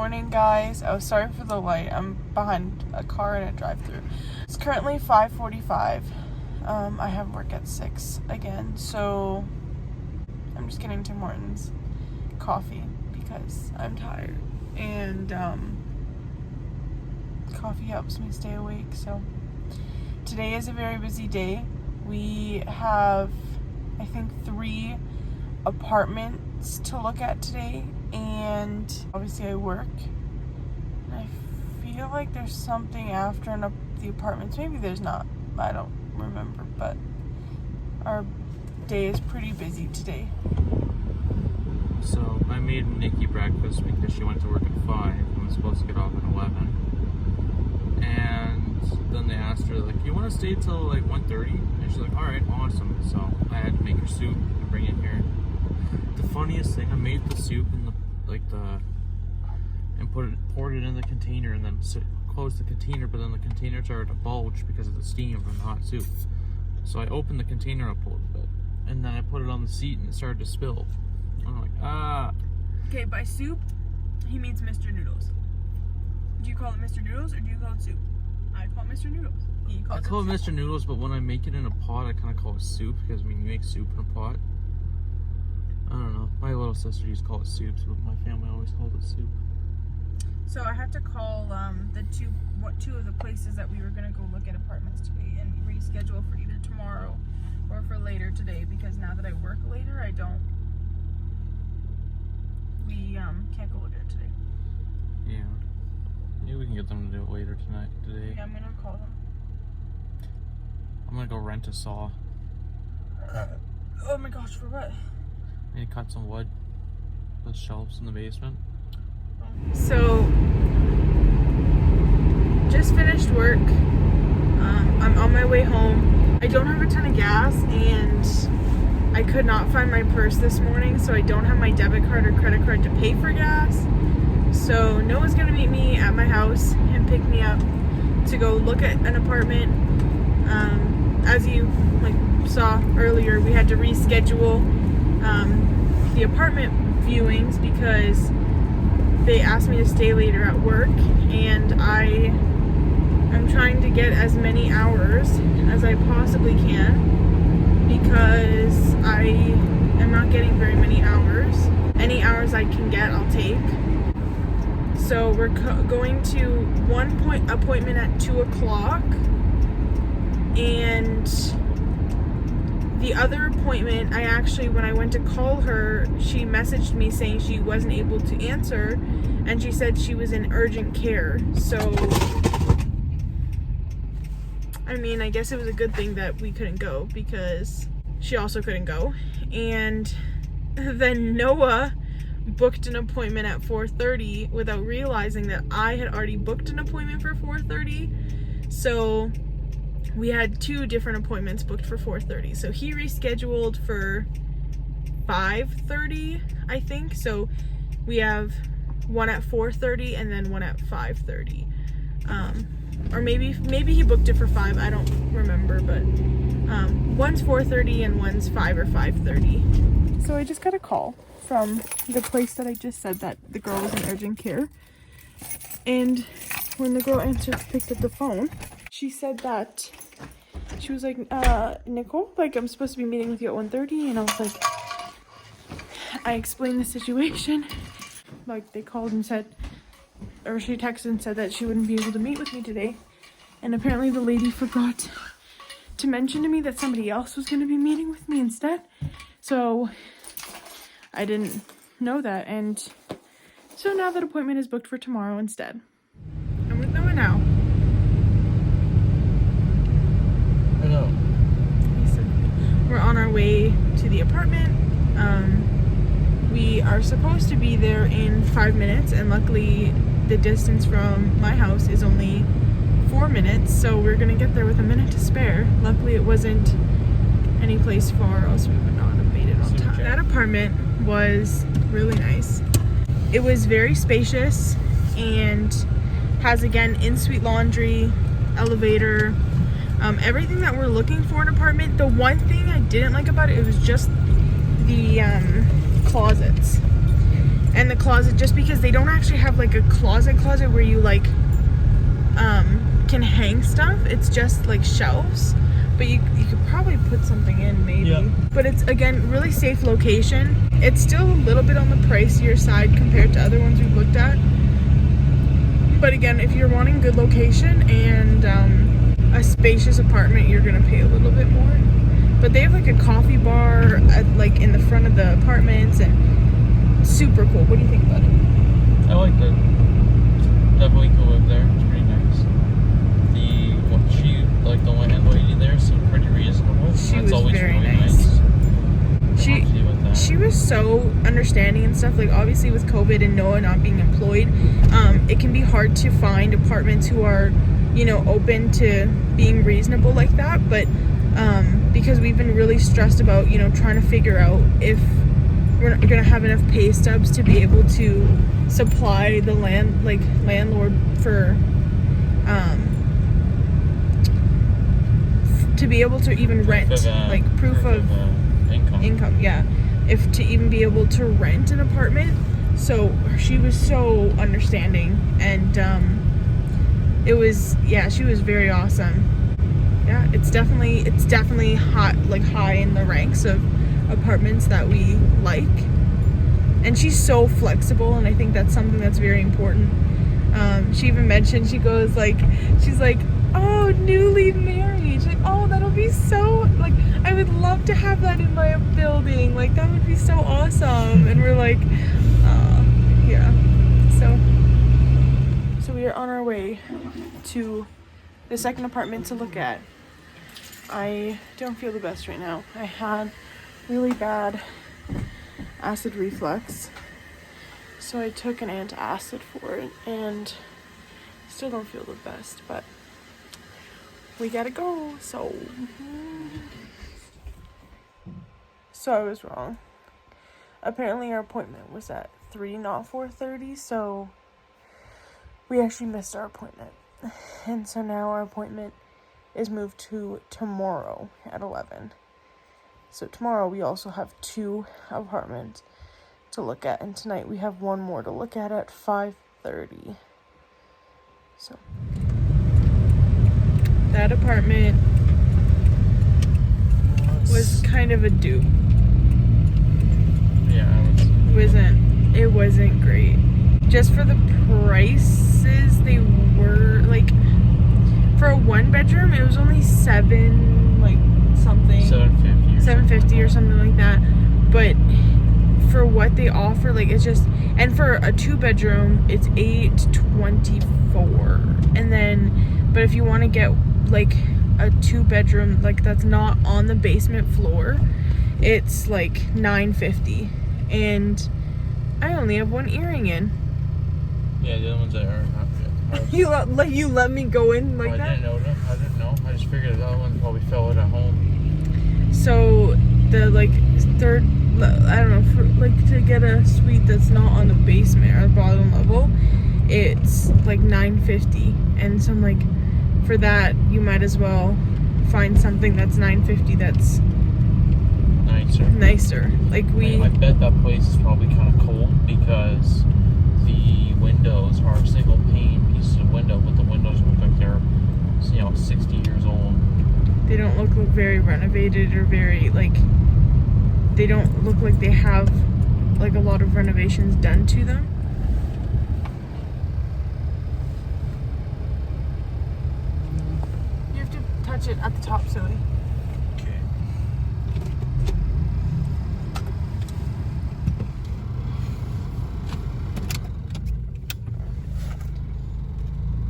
morning, guys. Oh, sorry for the light. I'm behind a car in a drive-thru. It's currently 5:45. I have work at 6 again, so I'm just getting Tim Hortons coffee because I'm tired. And coffee helps me stay awake. So today is a very busy day. We have, I think, 3 apartments to look at today, and obviously I work. I feel like there's something after the apartments. Maybe there's not. I don't remember, but our day is pretty busy today. So I made Nikki breakfast because she went to work at 5 and was supposed to get off at 11. And then they asked her, like, you want to stay till like 1:30? And she's like, alright, awesome. So I had to make her soup and bring it here. The funniest thing, I made the soup in and poured it in the container, and then closed the container, but then the container started to bulge because of the steam from the hot soup. So I opened the container up a little bit, and then I put it on the seat and it started to spill. I'm like, ah. Okay, by soup, he means Mr. Noodles. Do you call it Mr. Noodles or do you call it soup? I call it Mr. Noodles. I call it Mr. Noodles, but when I make it in a pot, I kind of call it soup, because I mean, you make soup in a pot. I don't know. My little sister used to call it soup, so my family always called it soup. So I have to call two of the places that we were gonna go look at apartments today and reschedule for either tomorrow or for later today, because now that I work later, we can't go look at it today. Yeah. Maybe we can get them to do it later today. Yeah, I'm gonna call them. I'm gonna go rent a saw. Oh my gosh, for what? I need to cut some wood. The shelves in the basement. So, just finished work. I'm on my way home. I don't have a ton of gas, and I could not find my purse this morning, so I don't have my debit card or credit card to pay for gas. So Noah's gonna meet me at my house and pick me up to go look at an apartment. As you saw earlier, we had to reschedule the apartment viewings because they asked me to stay later at work, and I'm trying to get as many hours as I possibly can because I am not getting very many hours. Any hours I can get, I'll take. So we're going to one appointment at 2 o'clock, and the other appointment, when I went to call her, she messaged me saying she wasn't able to answer, and she said she was in urgent care. So, I mean, I guess it was a good thing that we couldn't go because she also couldn't go. And then Noah booked an appointment at 4:30 without realizing that I had already booked an appointment for 4:30. So we had 2 different appointments booked for 4:30. So he rescheduled for 5:30, I think. So we have one at 4:30 and then one at 5:30. Or maybe he booked it for 5. I don't remember, but one's 4:30 and one's 5 or 5:30. So I just got a call from the place that I just said that the girl was in urgent care. And when the girl picked up the phone, she said that she was like, Nicole, I'm supposed to be meeting with you at 1:30, and I was like, I explained the situation. They called and said, or she texted and said that she wouldn't be able to meet with me today. And apparently the lady forgot to mention to me that somebody else was going to be meeting with me instead. So I didn't know that, and so now that appointment is booked for tomorrow instead. I'm with Noah now. Hello. We're on our way to the apartment. We are supposed to be there in 5 minutes, and luckily the distance from my house is only 4 minutes, so we're gonna get there with a minute to spare. Luckily it wasn't any place far, else we would not have made it on time. That apartment was really nice. It was very spacious and has, again, in-suite laundry, elevator, everything that we're looking for in an apartment. The one thing I didn't like about it was just the closets. And the closet, just because they don't actually have like a closet where you like can hang stuff. It's just like shelves, but you could probably put something in maybe. Yeah. But it's, again, really safe location. It's still a little bit on the pricier side compared to other ones we've looked at, but again, if you're wanting good location and a spacious apartment, you're gonna pay a little bit more. But they have like a coffee bar like in the front of the apartments, and super cool. What do you think about it? I like that. Definitely could live there. It's pretty nice. The landlady there seemed pretty reasonable. She That's was always very really nice. nice. She was so understanding and stuff. Like, obviously with COVID and Noah not being employed, it can be hard to find apartments who are, you know, open to being reasonable like that. But because we've been really stressed about, you know, trying to figure out if we're not gonna have enough pay stubs to be able to supply the landlord for to be able to even rent, proof of income, yeah, if to even be able to rent an apartment. So she was so understanding, and it was, yeah, she was very awesome. Yeah, it's definitely hot, like high in the ranks of apartments that we like. And she's so flexible, and I think that's something that's very important. She even mentioned, she's like, oh, newly married. She's like, oh, that'll be so, like, I would love to have that in my building. Like, that would be so awesome. And we're like, yeah. So we are on our way to the second apartment to look at. I don't feel the best right now. I had really bad acid reflux, so I took an antacid for it, and still don't feel the best, but we gotta go. So I was wrong. Apparently our appointment was at 3, not 4:30, so we actually missed our appointment, and so now our appointment is moved to tomorrow at 11. So tomorrow we also have 2 apartments to look at, and tonight we have 1 more to look at 5:30. So that apartment was kind of a dupe. Yeah, It wasn't great. Just for the prices, they were like, for a 1-bedroom, it was only $750 or something like that. But for what they offer, like, it's just, and for a 2-bedroom, it's $824. And then, but if you want to get like a 2-bedroom, like that's not on the basement floor, it's like $950. And I only have 1 earring in. Yeah, the other ones that are not good. You let me go in like that? I didn't know. I just figured the other one probably fell at home. So the third, I don't know, for like to get a suite that's not on the basement or the bottom level, it's like $950. And so I'm like, for that you might as well find something that's $950 that's nicer. Like I bet that place is probably kind of cold because the windows are single pane pieces of window, but the windows look like they're 60 years old. They don't look very renovated, or very, like, they don't look like they have like a lot of renovations done to them. You have to touch it at the top, silly. Okay.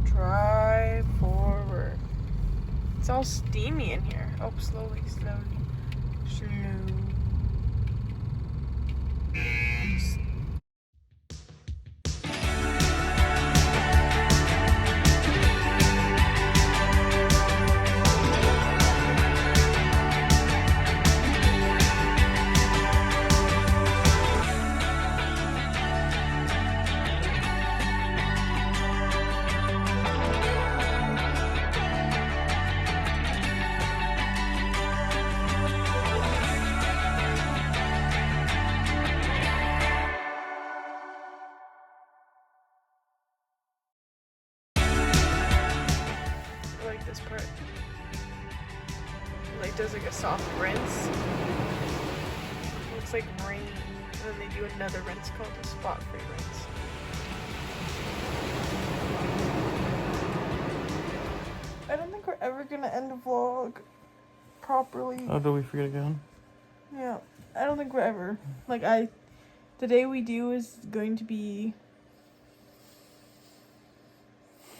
Drive forward. It's all steamy in here. Oh, slowly. Slow. this part. Like does like a soft rinse. Looks like rain. And then they do another rinse called a spot-free rinse. I don't think we're ever gonna end a vlog properly. Oh, do we forget again? Yeah, I don't think we're ever. Like the day we do is going to be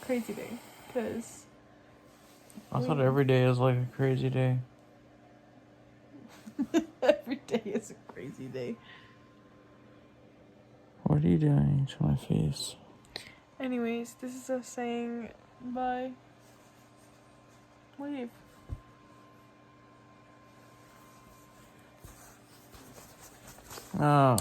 crazy day, because I thought every day is like a crazy day. every day is a crazy day. What are you doing to my face? Anyways, this is us saying bye. Leave. Oh.